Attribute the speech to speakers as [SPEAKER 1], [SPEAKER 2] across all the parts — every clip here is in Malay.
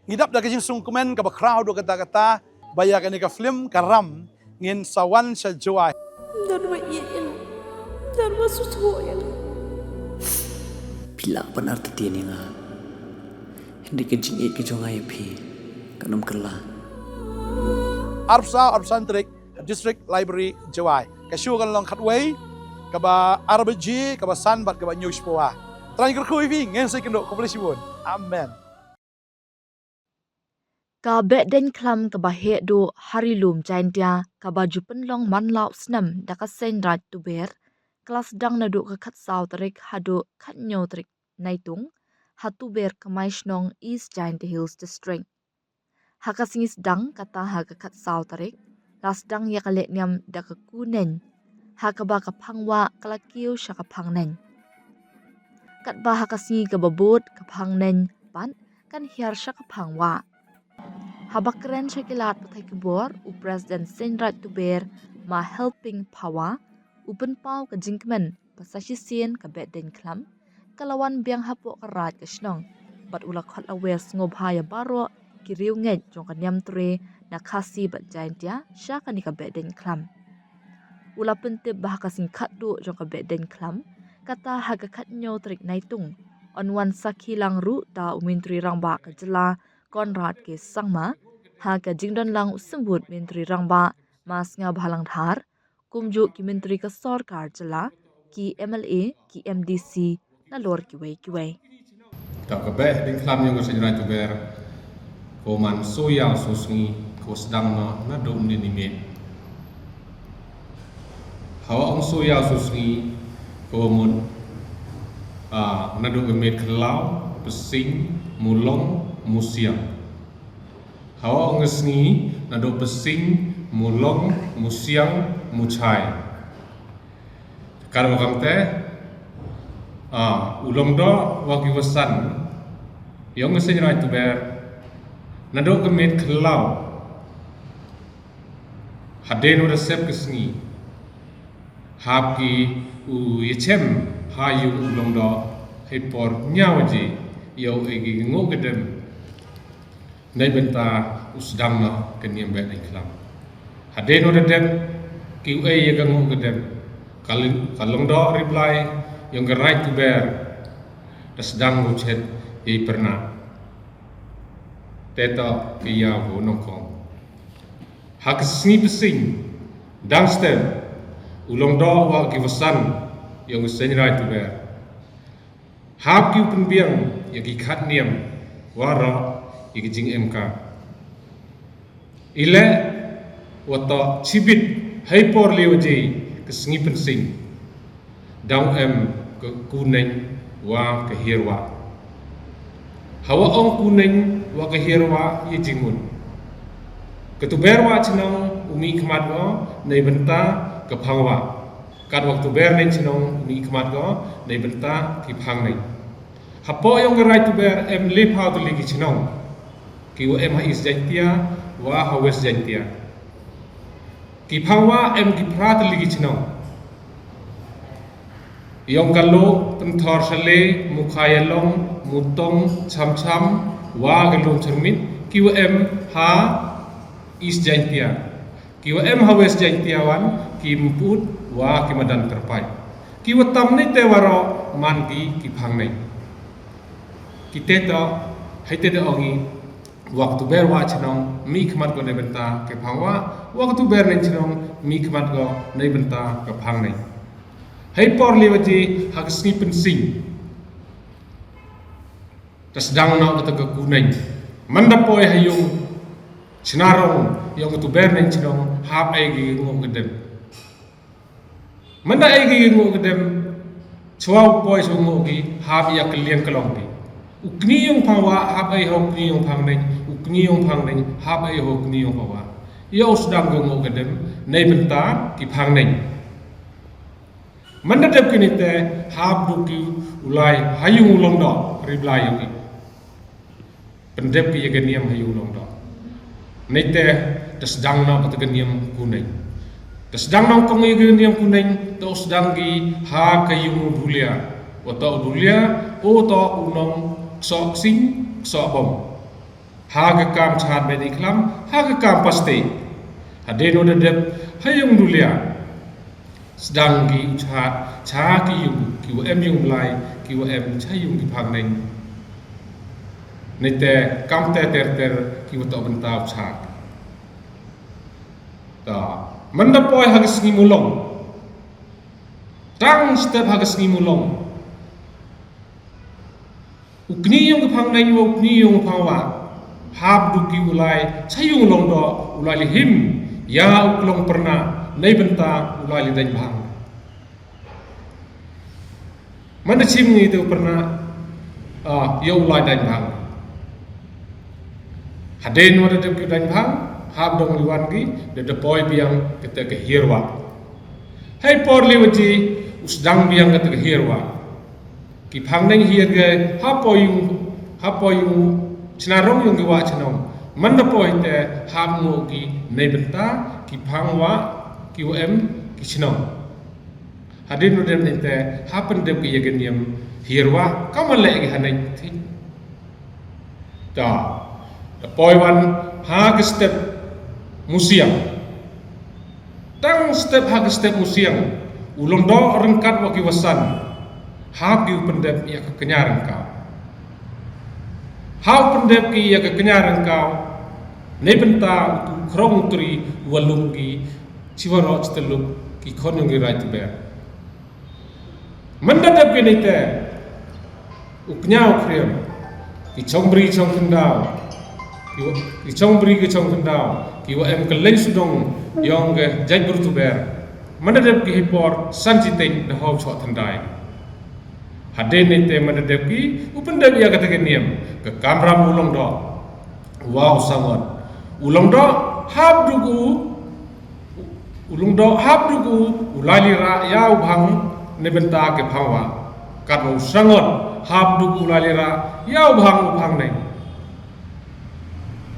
[SPEAKER 1] Ngidap da kajing sungkumen ka bakraw do kata-kata baya kani ka film karam ngin sawan sa joy.
[SPEAKER 2] Dan wa iyan. Dan wa susuyan.
[SPEAKER 3] Pila benar tetian nga. Hindi ka jingit ka jong ayapi. Kanam kala.
[SPEAKER 1] Arpsan Trik District Library Joy. Kasyugan lang katway kaba RBG kaba Sanbat kaba News Poa. Terakhir ku ivi ngin sa kendo komplisibun. Amen.
[SPEAKER 4] Ka den klam ka bahe do harilum jaintia ka baju penlong manlau snam da ka sen rat tu ber kelas dang na do ka khat saw tarik hado khat nyo tarik naitung hatu ber ka maishnong East Giant Hills District haka singis dang kata haka khat saw tarik las dang ya ka nyam da ka kunen haka ba ka phangwa kala kiu sha ka phangnen kat ba haka singi ka babot ka phangnen pan kan hiar sha ka phangwa Habakren syakilat patai kebor u President Senrat Tuber ma helping power upen pau ke jingkmen pasasi sien ke den klam kalawan biang hapo karat ke snong bat ula khot aware ngob haya baro kiriu nget jong kanyam tre na khasi bat jaintia syaka ni ke den klam ula pentip bahaka sing khat du jong ke den klam kata haga khat nyo trik naitung on wan sakhilang ru ta umintri rangba ke jela Konrad ke sangma haga jingdon lang sembut menteri rangba mas nga bhalang thar kumju ki menteri ka sarkar jala ki MLA ki MDC na lor ki wei
[SPEAKER 5] tak kebeh din klam yang sejerai tu ber ko man soya susngi ko sedang na do ni nimet hawa ong soya susngi ko mun na do gemet kelau pesing mulong musiang hawa ong ngesngi na do pesing mulong musiang mucai kalau kang teh ulong do wagi wasan yang ngesen rai tu ber na do gemet kelau haden resep kesngi habki u yechem hayu ulong do hepor nyawaji yo egi ngogedem Nai benta usdang na keniam bet iklam. Haden ora dem QA ye gangu gedem. Kalong do reply yang right to bear. Sedang ngucet ye pernah. Teta kia bo nongkong. Hak sni pesing dangstem ulong do wa kiwasan yang sen right to bear. Hap ki penbiang ye ki khat niam wara Ikijing MK Ile Wata cibit Haipor lewaji Kesengi pensing Dang ke kuneng Wa kehirwa Hawa ong kuneng Wa kehirwa Yijingun Ketuberwa cenong Umi kemat go Nai benta Kepangwa Kad waktu ber nen cenong Umi kemat go Nai benta Kipang nai Hapo yang gerai tu ber lip hau tu lagi cenong Kiwa hais jantia wa hawes jantia ki phangwa ki prat ligi chnau yong kallo tenthor sale mukhayalong mutong cham wa galong cermin kiwa ha is jantia kiwa hawes jantia wan ki mput wa ki madan terpai kiwa tamni te waro man ki phangnai kiteta haite de ongi waktu ber wa chenong mi khmat go nei benta ke phangwa waktu ber nen chenong mi khmat go nei benta ke phang nei hei por liwaji hak sni pensing tas dang na ke kuneng mandapoi hayung chnarong yang tu ber nen chenong hap ai gi ngo gedem manda ai gi ngo gedem chwau poi so ngo gi hap ya kliang kalong pi ukni yung phangwa hap ai ho kni yung phang nei ukni yung phang nei hap ai ho kni yung phangwa yo sedang go ngo gedem nei benta ki phang nei manda dep kini te hap du ki ulai hayung ulong do riblai yung pendep ki yegeniam hayung ulong do nei te sedang na katageniam kuneng sedang na kong yegeniam kuneng to sedang gi ha kayung dulia o to dulia o to unong sok sing sok bom haga kam chat be iklam haga kam pasti hadeno dedep hayung dulia sedang gi chat cha ki em yung lai ki em cha yung ki phang neng nete kam ter ki to bentau chat ta manda poi haga sngi mulong tang step haga sngi mulong ukni yung ki phang neng ukni yung phang wa hab du ki ulai chayung long do ulai li him ya uklong pernah nei benta ulai li dan bang mana chim ni tu pernah ya ulai dan bang haden wada de ki dan bang hab dong liwan gi de poi biang kita ke hirwa hai por li waji usdang biang kita ke hirwa ki phang neng hir ge ha poyu Cenarong yung gawa cenong, mana po ite hamu ki nebenta ki pangwa ki ki cenong. Hadin udem ite hapen dem ki yagenyam hirwa kamale ki hanai ti. Da poiwan hag step musiang. Tang step hag step musiang. Ulong do rengkat wa ki wasan. Hag ki pendem ya kekenyaran kau. How pendep ki ya kekenyaran kau ne benta krong turi walungi ciwaro teluk ki konungi right bear mandadap ki nite uknyau krem ki chombri chong kendau ki chombri ki chong kendau ki wa em keleng sudong yong ge jai burtu bear mandadap ki hipor sanjiteng de hau chot tandai haden nite mandadap ki upendap ya kata keniam ke kamram ulong do wow sangot ulong do hab dugu ulali ra ya ubhang ne benta ke phawa kat mo sangot hab dugu ulali ra ya ubhang nei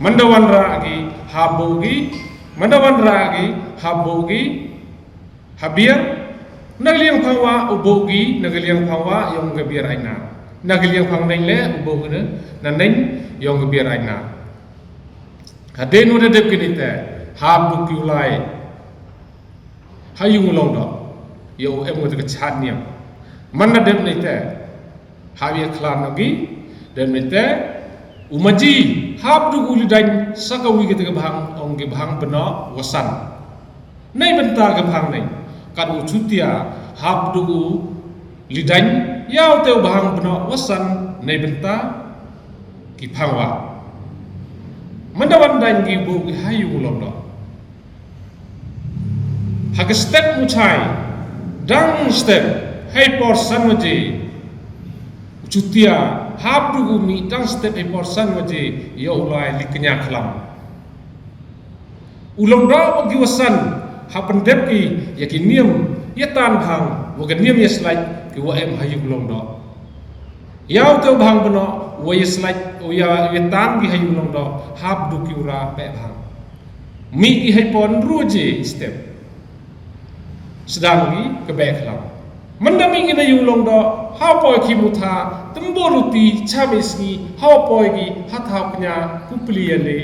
[SPEAKER 5] mandawan ra gi habogi habiar nagliang phawa ubogi nagliang phawa yong gabiar aina nagliang phang neng le ubogi na neng yong gabiar aina haden udah dep kinite hab du kiulai hayung long do yo em ngot ke chat niam manna dep nite habia klan nagi dan nite umaji hab du uli dan sakawi ke bhang ong ge bhang beno wasan nei benta ke bhang neng kan ucutia hab dugu lidan yau teu bahang beno wasan nei benta ki phangwa mandawan dan gi bu hayu lom do hag step muchai dang step hey por sanwaji ucutia hab dugu mi dang step hey por sanwaji ya ulai liknya klam ulom do gi wasan hapen dep ki yakiniam ya tan bhang wo ganiam ya slide ki wo em hayu long do yaw to bhang beno wo ya slide o ya tan ki hayu long do hab du ki ura pe bhang mi ki hay pon roje step sedang ki ke be khlam mandami ki na yu long do ha po ki mutha tumboruti chameski ha po ki hatha pnya kupli le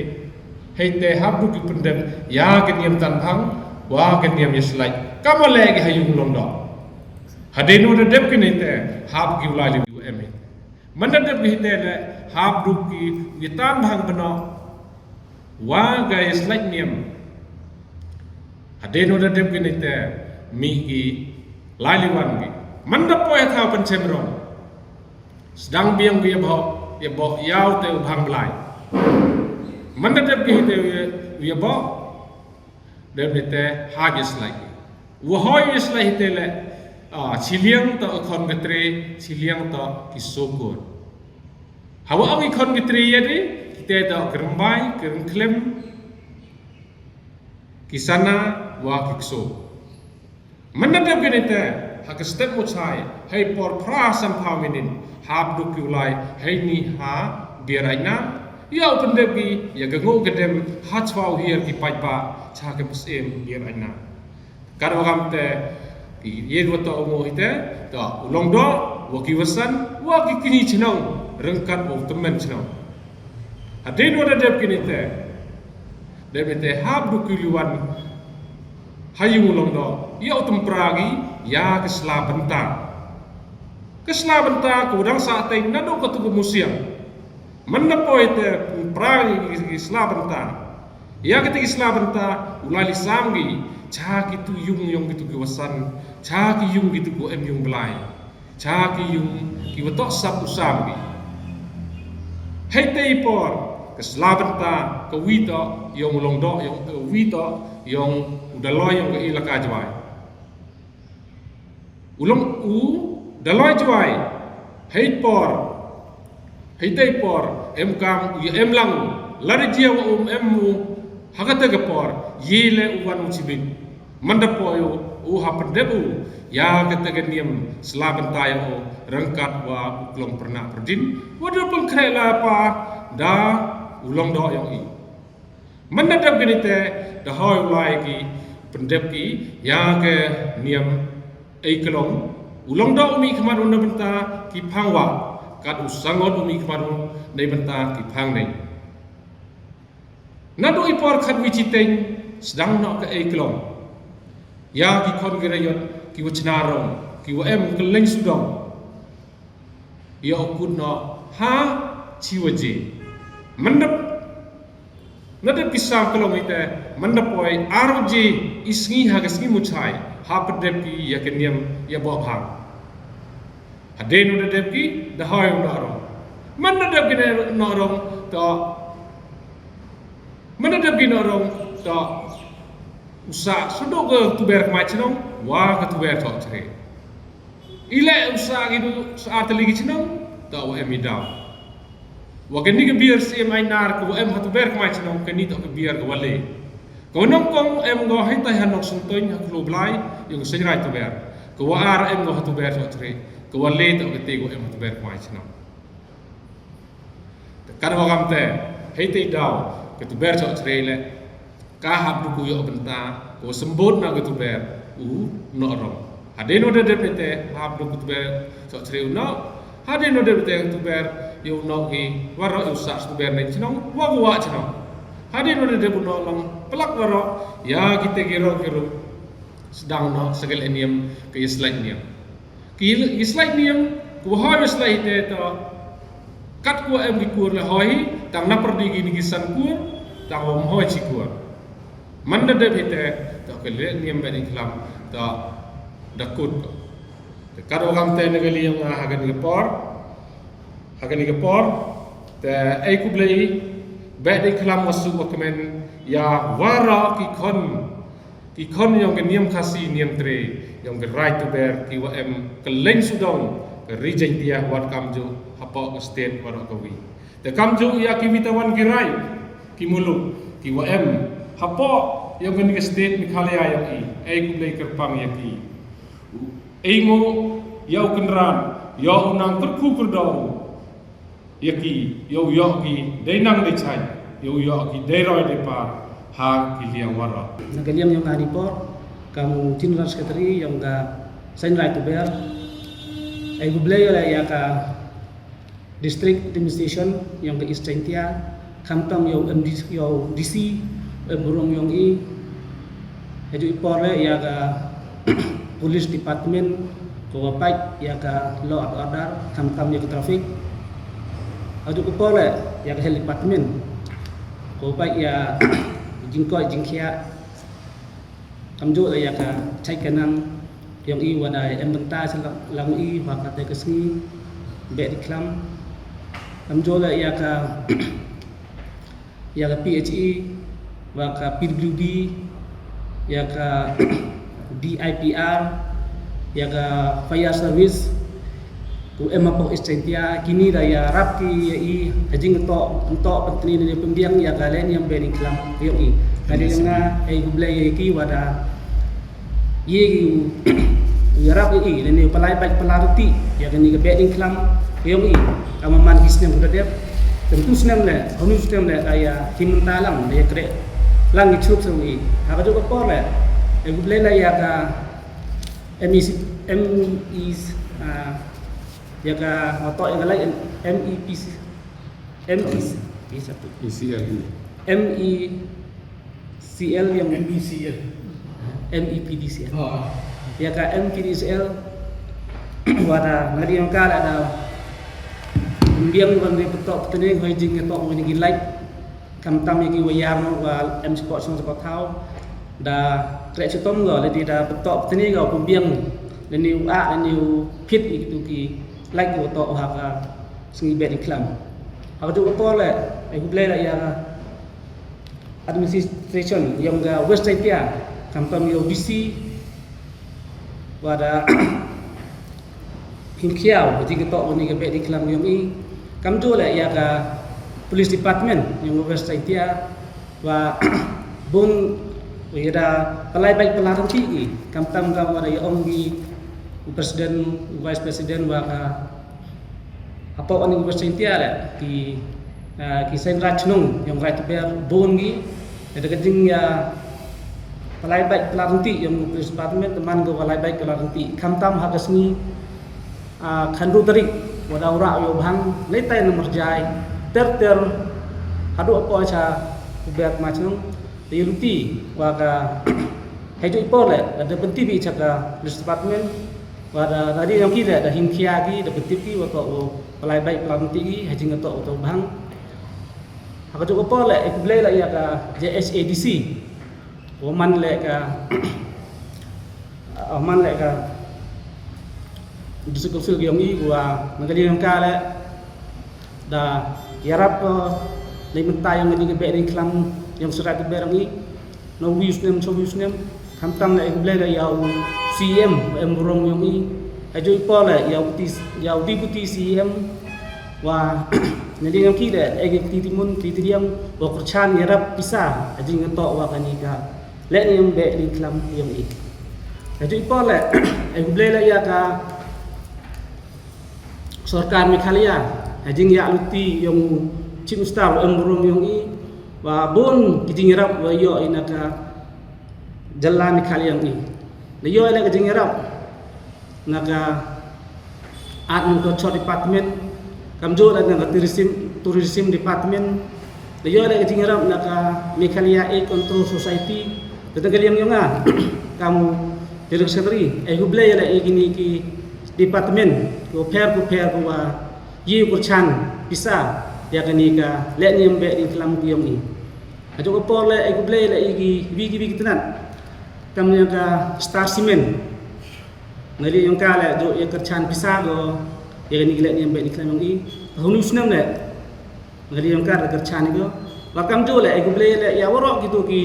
[SPEAKER 5] heite hab du ki pendem ya ganiam tan bhang wah keniam yeslai kamale gi hayung londo hadenu de dep kinite hab gi ulali u eme manda dep gi tele hab du ki witan bhang beno wa ga yeslai niam hadenu de dep kinite mi gi laliwan gi manda poe tha pen chemron sedang biang gi bo yaw te bhang blai manda dep gi te ye bo dem nete hagis lagi wohoy is lahi tele chiliang to khon gatre chiliang to kisokur hawa ang khon gatre yadi kite to kermbai kerklem kisana wa kikso manadap genete hak step muchai hay por prasam paminin hab du kulai hay ni ha biaraina ya pendep ki ya gango gedem hachwau hier ki paipa cha ke pusem biar aina karo gamte ye do to mo hite to ulong do wo ki wasan wa ki kini chinong rengkat bo temen chinong Hadin wada dep kinite. Dep ite hab du kuluan hayu long do. Ya utum pragi ya kesla bentang. Kesla bentang kudang saat ini nado ketuku musiam. Menepo ite pragi kesla bentang. Ya ketika kesla bentang ulai lisamgi caki tu yung gitu kewasan, caki yung gitu ku em yung belai, caki yung kiwatok sap usamgi. Hei teipor keselabenta kewito yang ulongdo yang kewito yang udaloy yang keilaka jwai. Ulong daloy jwai. Hei teipor em kam em lang lari jia wa emu hakata gapor yele uwan ucibin. Mandapoyo hapendebu ya ketegeniam selabenta yo rengkat wa uklong pernah perdin wada pengkrela pa da ulong do yang i mandadap genite da hoy ulai ki pendep ki ya ke niam ei kelong ulong do umi kemaru na benta ki pangwa kat usangot umi kemaru nei benta ki pang nei nado ipor khat wiciteng sedang nak ke ei kelong ya ki kon gerayot ki wacnarong ki wa em keleng sudong ya okun no ha ciwaje mandap nadap kisam kelong ite mandap oi arje isngi ha gasngi muchai ha pedep ki ya keniam ya bo bhang haden udah dep ki da hoy ndaro mandap ki norong to mandap ki norong to usa sudo ke tuber kemai cenong wa ke tuber tok cere ile usa gitu saat lagi cenong tak wa emi daw wa geni ke biar si mai nar ke wa em hatu ber kemai cenong ke ni tok ke biar ke wale ko nong kong em go hai tai hanok suntoin ha klo blai yung senrai tuber ke wa ar em go hatu ber tok cere ke wale tok ke te go em hatu ber kemai cenong kada wa kamte hai tai daw ke tuber tok cere le kahap buku yo benta ko sembut na gitu ber norong hadeno de depete hap buku ber so treu no hadeno de depete ber yo no ki waro yo sa ber nen chnong wa chnong hadeno de debu no long pelak waro ya kita giro sedang no segel eniam ke slide niam ki slide niam ko hoy slide te to kat ko em ki kur le hoy tang na perdi gi ni san kur tang om hoy chi kur manda de bete to ke le niam ben iklam to dakut kado kam te negali yang hagan ke por te ai ku blei be de iklam wasu kemen ya wara ki kon yang ke niam khasi niam tre yang ke right to bear ki wa em ke leng sudong ke region dia wat kamjo hapo state waro ko wi te kamjo ya ki witawan ki right ki mulu ki wa em hapo yang kini state Meghalaya yang ai ku blei kerpang yang ki ai mo yau kenran yau unang terku kerdau yaki yau ki deinang de chai yau ki deiroi de par ha ki liang wara
[SPEAKER 6] nagaliam yang ngani por kamu general secretary yang ga sign right to bear ai ku blei ya ka district administration yang ke Eastern Tia kampung yau MDC yau DC burung yang haju ipor le ya ka police department ko wapai ya ka law and order kam ya ka traffic haju ipor le ya ka health department ko wapai ya jingkhia kamjo le ya ka chai kanang yang wada embenta lang wa ka te kesni be diklam kamjo le ya ka PHE wa ka PWD ya ka DIPR ya ka fire service ku emapo istentia kini daya rapki ya i hajing to pentni ni pembiang ya kalen yang beni klam yo i kali nga ai gublay ki wada ye ya rap i ni palai baik pelarti ya kini ke beni klam yo i kamaman kisnem udah dep tentu senang le honu senang le daya kimentalang daya kre lang ichup sewi haka juga por le egu blela ya ka MEC ya ka oto yang lain MEC satu.
[SPEAKER 5] ECL.
[SPEAKER 6] MECL yang MEPDCL. Ya ka MEPDCL wada ngari yang kala ada biang ban di petok tene hoi jing ngetok ngani gi like kam tam gi wayam wa M Sport song sport thau da krek cetom go le di da petok tene go pembiang le niu a le niu pit itu ki like go to ha ka sengi bet di klam ha tu ko le ai ku play la ya administration yang ga West India kam tam yo BC wada himkiau jadi ketok ni ke bet di kelam yang i kam tu le ya ka police department yang West India wa bung wira pelai baik pelaran ti kam tam kam wada ya om di presiden vice president wa ka apa oni West India le ki sen rajnung yang right ber bun gi ada kejing ya pelai baik pelaran ti yang police department teman go pelai baik pelaran ti kam tam ha kasni khandu tarik wada ura yo bhang leitai nomor jai ter hadu apa cha ubat macam yuti wa ka hejo ipole ada penti bi chaka police department wada tadi yang kira ada himkia gi da penti bi wa to pelai baik pelanti gi hajing to bhang haka jo pole ek blai la ya ka JSADC woman le ka Dusuk sul yang i gua mengali yang kala da yarap le mentai yang ni be ni klam yang surat be rang i no wisnem so wisnem kamtam le ble ga yau CM embrong yang i ajo ipola yau deputy CM wa nadi yang kida ege titimun titiam wa kurchan yarap pisa aji ngatok wa kanika le ni yang be ni klam yang i ajo ipola ble la ya ka Sarkar Meghalaya hajing ya luti yang chief star embrong yang i wa bon kijing rap wa yo inaka jalla Meghalaya yang i le yo ile kijing rap naga admin culture department kamjo la naga tourism department le yo ile kijing rap naga Meghalaya A Control Society tetegal yang nga kamu direk sekretari huble ile igini ki departemen ko per wa yi kurchan bisa ya kanika le ni mbe di kelam ku yong ni ajo ko pole e ko ble le igi bigi tenan kam yang ka star cement ngali yang kala jo ya kurchan bisa go ya kanika le ni mbe di kelam yong i hunus nam le ngali yang ka kurchan go wa kam jo le e ko ble le ya woro gitu ki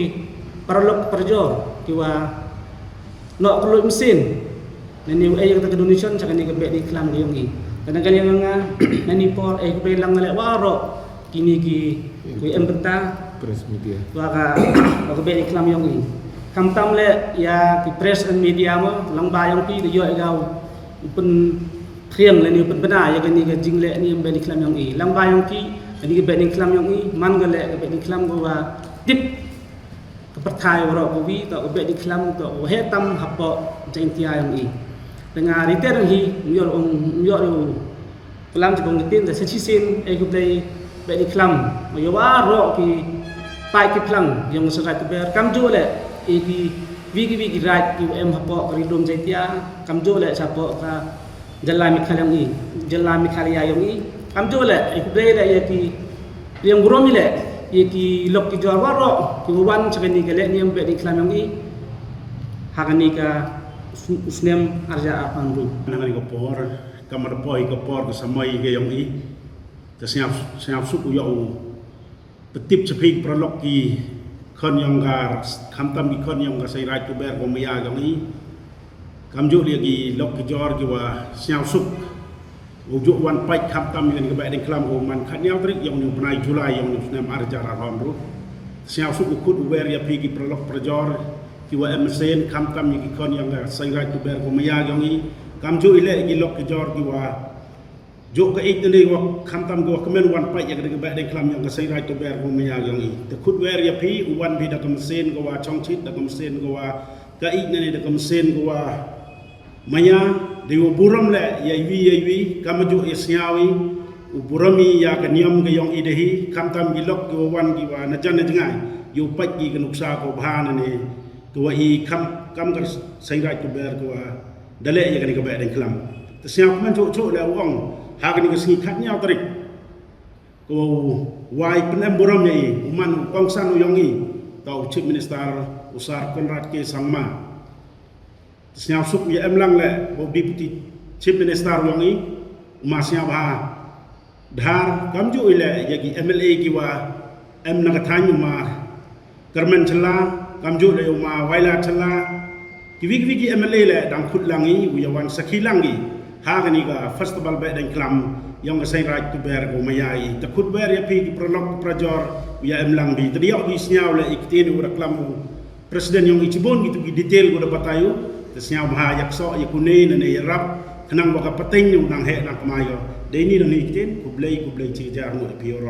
[SPEAKER 6] parlok perjo ki wa no perlu mesin nani ay kata Indonesia cakap ni kebet di kelam yang ni. Kadang-kadang yang nani por kebet lang ngalek waro kini ki empenta
[SPEAKER 5] Press media.
[SPEAKER 6] Waka kebet di kelam yang ni. Kamtam le ya ki press and media mo lang bayang pi de yo gau pen kriang le ni pen bena ya kini ke jing le ni kebet di kelam yang ni. Lang bayang pi ni kebet di kelam yang ni man gale kebet di kelam go wa tip kepertai waro ko wi to kebet di kelam to hetam hapo jaintia yang ni. Dengan retail hi mior kelam jebong getin da sechisin gublei be di kelam yo waro ki pai ki plang yang serat ber kam jo le ki vigi right ki em hapo ridom jaitia kam jo le sapo ka jalla Meghalaya yang ni kam jo le gublei le ya ki yang gurom le ki lok ki jor waro ki wan chakani gele ni be di kelam yang ni hakani ka usnem arja apandu
[SPEAKER 7] nangan ko por kamar poi ko por ko samai ge yong i ta siap su yo petip cepik prolog ki kon yong gar kamtam ki kon yong ga sai rai tu ber ko maya yong i kamju li gi lok ki jor ki wa siap su ujuk wan pai kamtam ni ga ba den klam ko man khat yaw trik yong ni penai julai yong ni usnem arja ra rom ru siap su ku ber ya pi ki prolog projor kiwa emsen kam tam ni kon yang sai rai tu ber ko maya yang i kam ju ile gi lok jor kiwa jo ka ik ni wa kam tam go kemen wan pai yang de ba de klam yang sai rai tu ber ko maya yang i te khut wer ya pi wan bi da kam sen go wa chong chit da kam sen go wa ka ik ni da kam sen go wa maya de wo buram le ye wi kam ju isnyawi uburami ya ka niam ke yong idehi kamtam gilok ke wan ki wa najan na jangai yu pat ki ke nuksa ko bhana ne ke wa I kam kar sai rai tu ber ko wa dale ya kan ke ba den klam te siap man chu la wong ha kan ke singi khat nyau tarik ko wai penem boram ye uman kongsan yong I tau chief minister usar konrad ke sangma siap sup ya emlang le bo deputy chief minister yong I ma siap ha dhar kamju ile yagi MLA ki wa em na kathanyu ma karmen challa kamju le ma waila challa ki wigi MLA le dang khut langi uyawan sakhi langi ha gani ga festival be dang klam yang sai raj tu ber go mayai ta khut ber ya pi ki prolog prajor uya em lang bi tadi bi snyau le iktin ura klam presiden yang ichibon gitu ki detail go da batayu ta snyau ha yakso yakune ne rap kenang baka pateng nang he nang kamayo dei ni dan iktin kublai cijar no pioro